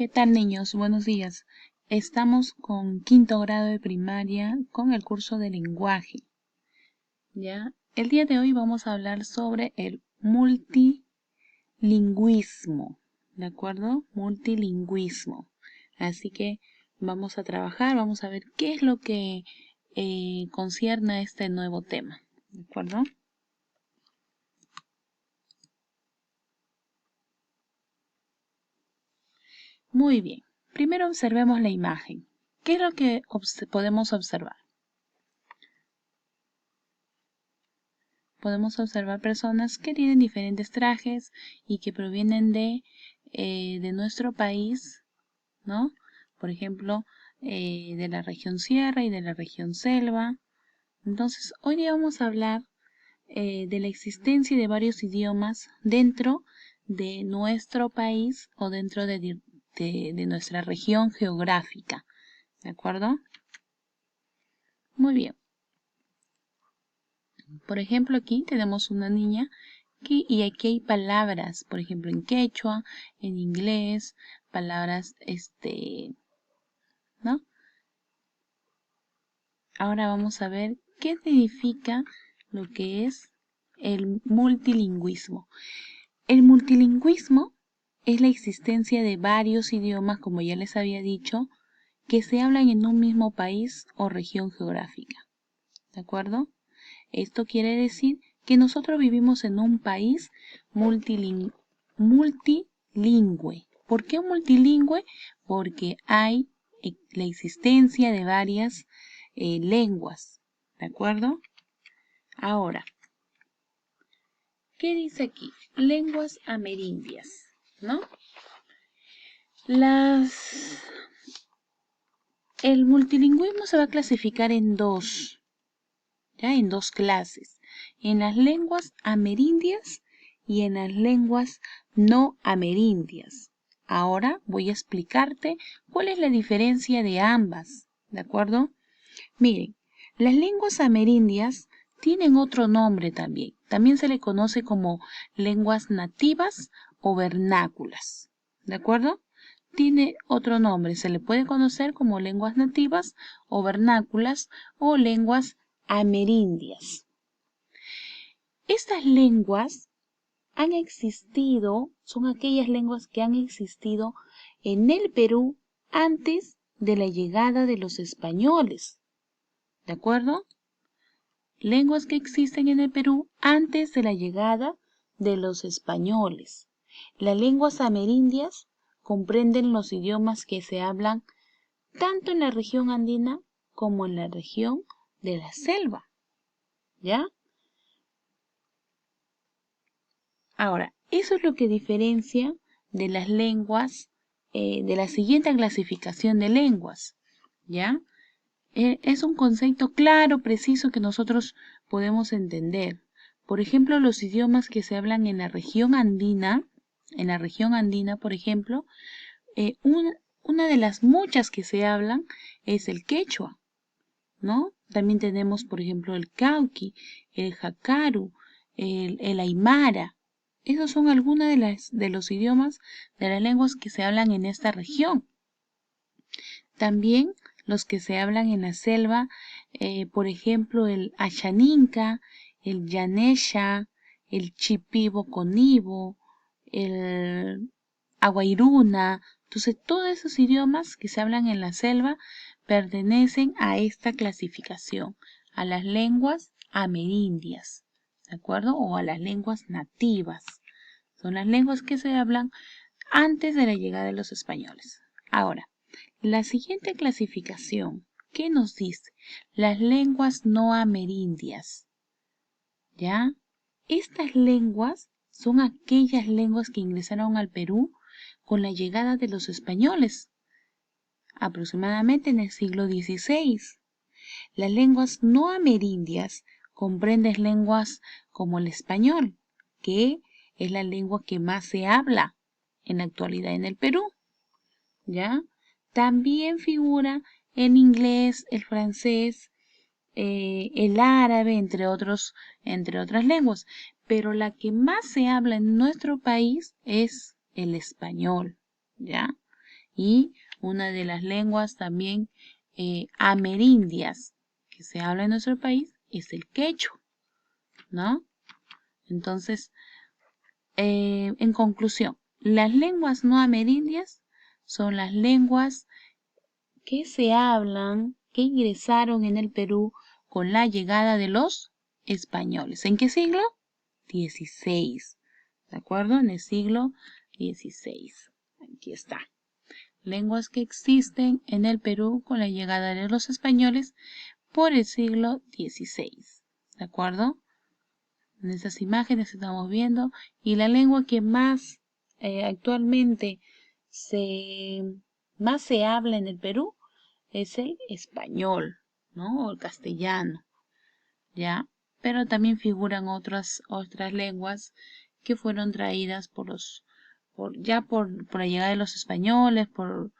¿Qué tal, niños? Buenos días. Estamos con quinto grado de primaria con el curso de lenguaje. ¿Ya? El día de hoy vamos a hablar sobre el multilingüismo. ¿De acuerdo? Multilingüismo. Así que vamos a trabajar, vamos a ver qué es lo que concierne a este nuevo tema. ¿De acuerdo? Muy bien. Primero observemos la imagen. ¿Qué es lo que podemos observar? Podemos observar personas que tienen diferentes trajes y que provienen de nuestro país, ¿no? Por ejemplo, de la región sierra y de la región selva. Entonces, hoy día vamos a hablar de la existencia de varios idiomas dentro de nuestro país o dentro de nuestra región geográfica, ¿de acuerdo? Muy bien. Por ejemplo, aquí tenemos una niña y aquí hay palabras, por ejemplo, en quechua, en inglés, palabras, ¿no? Ahora vamos a ver qué significa lo que es el multilingüismo. El multilingüismo es la existencia de varios idiomas, como ya les había dicho, que se hablan en un mismo país o región geográfica. ¿De acuerdo? Esto quiere decir que nosotros vivimos en un país multilingüe. ¿Por qué multilingüe? Porque hay la existencia de varias lenguas. ¿De acuerdo? Ahora, ¿qué dice aquí? Lenguas amerindias, ¿no? El multilingüismo se va a clasificar en dos, ¿ya? En dos clases, en las lenguas amerindias y en las lenguas no amerindias. Ahora voy a explicarte cuál es la diferencia de ambas, ¿de acuerdo? Miren, las lenguas amerindias tienen otro nombre también. También se le conoce como lenguas nativas o vernáculas, ¿de acuerdo? Tiene otro nombre, se le puede conocer como lenguas nativas o vernáculas o lenguas amerindias. Estas lenguas han existido, son aquellas lenguas que han existido en el Perú antes de la llegada de los españoles. ¿De acuerdo? Lenguas que existen en el Perú antes de la llegada de los españoles. Las lenguas amerindias comprenden los idiomas que se hablan tanto en la región andina como en la región de la selva. ¿Ya? Ahora, eso es lo que diferencia de las lenguas, de la siguiente clasificación de lenguas. ¿Ya? Es un concepto claro, preciso que nosotros podemos entender. Por ejemplo, los idiomas que se hablan en la región andina, por ejemplo, una de las muchas que se hablan es el quechua, ¿no? También tenemos, por ejemplo, el cauqui, el jacaru, el aymara. Esos son algunos de los idiomas de las lenguas que se hablan en esta región. También los que se hablan en la selva, por ejemplo, el Ashaninka, el Yanesha, el Chipibo-Conibo, el Aguairuna. Entonces, todos esos idiomas que se hablan en la selva pertenecen a esta clasificación, a las lenguas amerindias, ¿de acuerdo? O a las lenguas nativas. Son las lenguas que se hablan antes de la llegada de los españoles. Ahora, la siguiente clasificación, ¿qué nos dice? Las lenguas no amerindias. ¿Ya? Estas lenguas son aquellas lenguas que ingresaron al Perú con la llegada de los españoles, aproximadamente en el siglo XVI. Las lenguas no amerindias comprenden lenguas como el español, que es la lengua que más se habla en la actualidad en el Perú. ¿Ya? También figura el inglés, el francés, el árabe, entre otras lenguas. Pero la que más se habla en nuestro país es el español, ¿ya? Y una de las lenguas también amerindias que se habla en nuestro país es el quechua, ¿no? Entonces, en conclusión, las lenguas no amerindias son las lenguas que se hablan, que ingresaron en el Perú con la llegada de los españoles. ¿En qué siglo? 16. ¿De acuerdo? En el siglo 16. Aquí está. Lenguas que existen en el Perú con la llegada de los españoles por el siglo 16. ¿De acuerdo? En estas imágenes estamos viendo. Y la lengua que más actualmente más se habla en el Perú es el español, ¿no? O el castellano, ¿ya? Pero también figuran otras lenguas que fueron traídas por la llegada de los españoles, por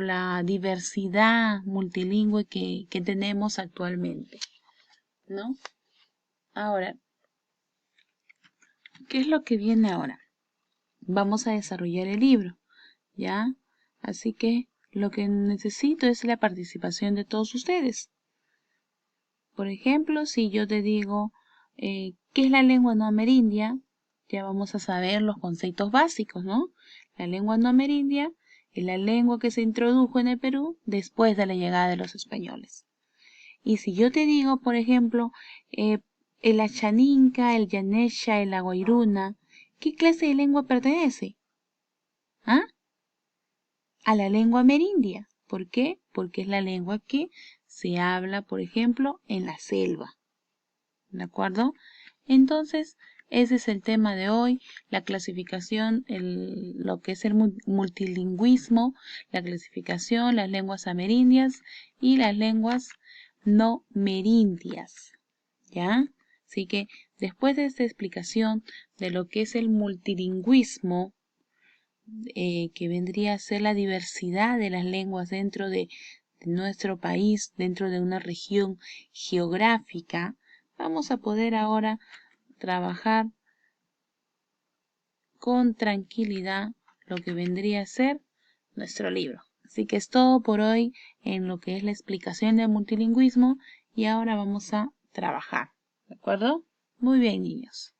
la diversidad multilingüe que tenemos actualmente, ¿no? Ahora, ¿qué es lo que viene ahora? Vamos a desarrollar el libro, ¿ya? Así que lo que necesito es la participación de todos ustedes. Por ejemplo, si yo te digo qué es la lengua no amerindia, ya vamos a saber los conceptos básicos, ¿no? La lengua no amerindia es la lengua que se introdujo en el Perú después de la llegada de los españoles. Y si yo te digo, por ejemplo, el achaninca, el yanesha, el aguairuna, ¿qué clase de lengua pertenece? ¿Ah? A la lengua amerindia. ¿Por qué? Porque es la lengua que se habla, por ejemplo, en la selva. ¿De acuerdo? Entonces, ese es el tema de hoy, la clasificación, lo que es el multilingüismo, la clasificación, las lenguas amerindias y las lenguas no merindias, ¿ya? Así que después de esta explicación de lo que es el multilingüismo, que vendría a ser la diversidad de las lenguas dentro de nuestro país, dentro de una región geográfica, vamos a poder ahora trabajar con tranquilidad lo que vendría a ser nuestro libro. Así que es todo por hoy en lo que es la explicación del multilingüismo y ahora vamos a trabajar. ¿De acuerdo? Muy bien, niños.